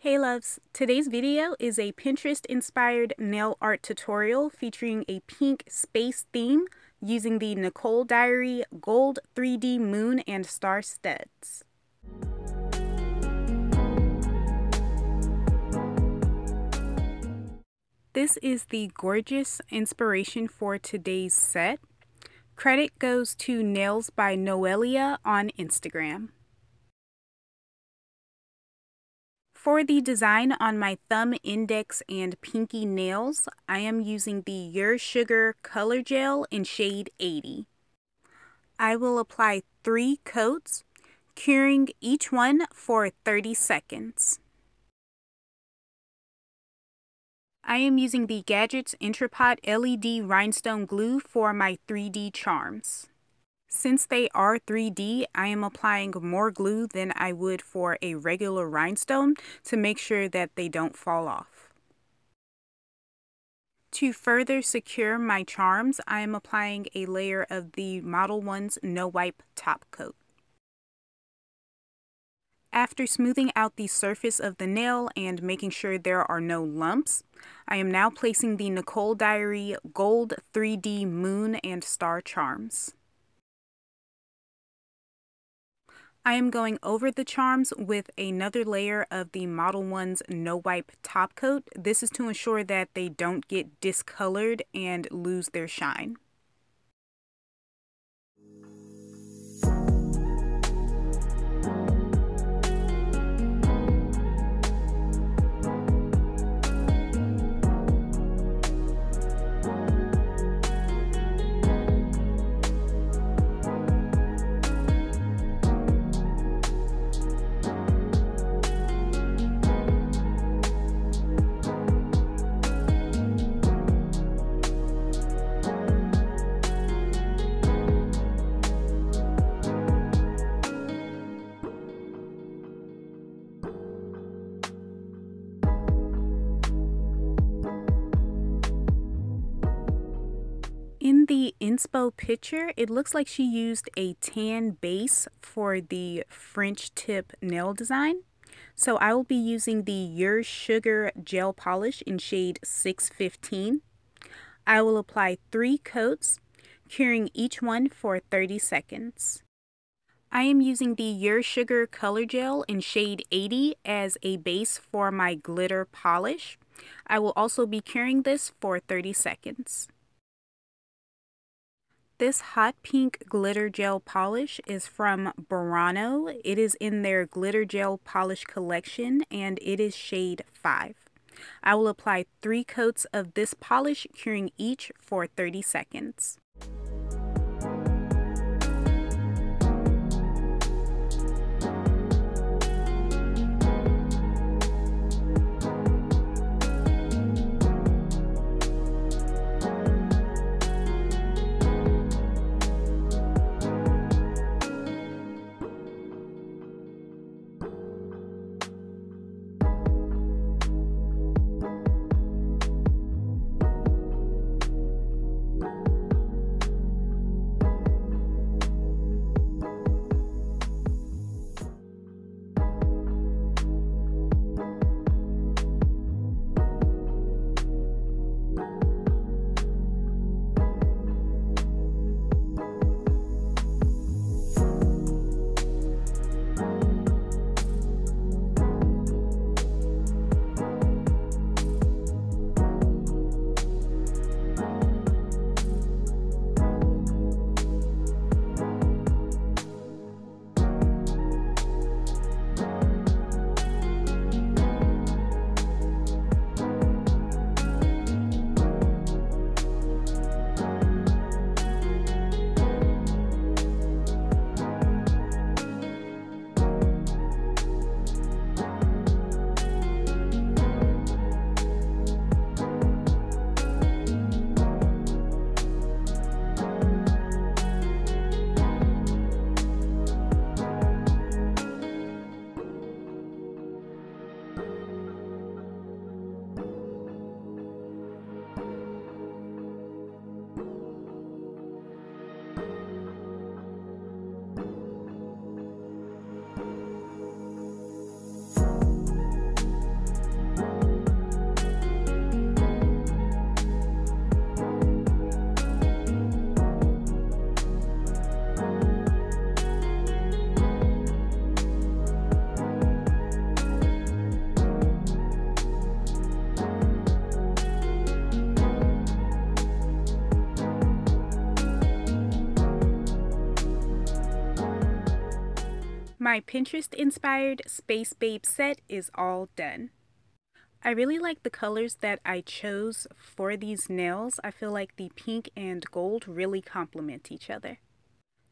Hey loves, today's video is a Pinterest-inspired nail art tutorial featuring a pink space theme using the Nicole Diary Gold 3D Moon and Star studs. This is the gorgeous inspiration for today's set. Credit goes to Nails by Noelia on Instagram. For the design on my thumb, index, and pinky nails, I am using the Your Sugar Color Gel in shade 80. I will apply 3 coats, curing each one for 30 seconds. I am using the Gadgets Entrepot LED Rhinestone glue for my 3D charms. Since they are 3D, I am applying more glue than I would for a regular rhinestone to make sure that they don't fall off. To further secure my charms, I am applying a layer of the Model 1's No Wipe top coat. After smoothing out the surface of the nail and making sure there are no lumps, I am now placing the Nicole Diary Gold 3D Moon and Star charms. I am going over the charms with another layer of the Model 1's No Wipe top coat. This is to ensure that they don't get discolored and lose their shine. In the inspo picture, it looks like she used a tan base for the French tip nail design. So I will be using the Your Sugar gel polish in shade 615. I will apply 3 coats, curing each one for 30 seconds. I am using the Your Sugar color gel in shade 80 as a base for my glitter polish. I will also be curing this for 30 seconds. This hot pink glitter gel polish is from Burano. It is in their glitter gel polish collection and it is shade 5. I will apply 3 coats of this polish, curing each for 30 seconds. My Pinterest-inspired Space Babe set is all done. I really like the colors that I chose for these nails. I feel like the pink and gold really complement each other.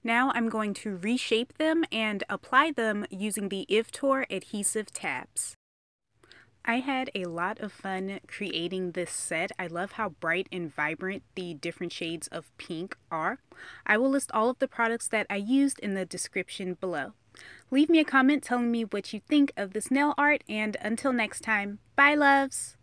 Now I'm going to reshape them and apply them using the Ivtor adhesive tabs. I had a lot of fun creating this set. I love how bright and vibrant the different shades of pink are. I will list all of the products that I used in the description below. Leave me a comment telling me what you think of this nail art, and until next time, bye loves!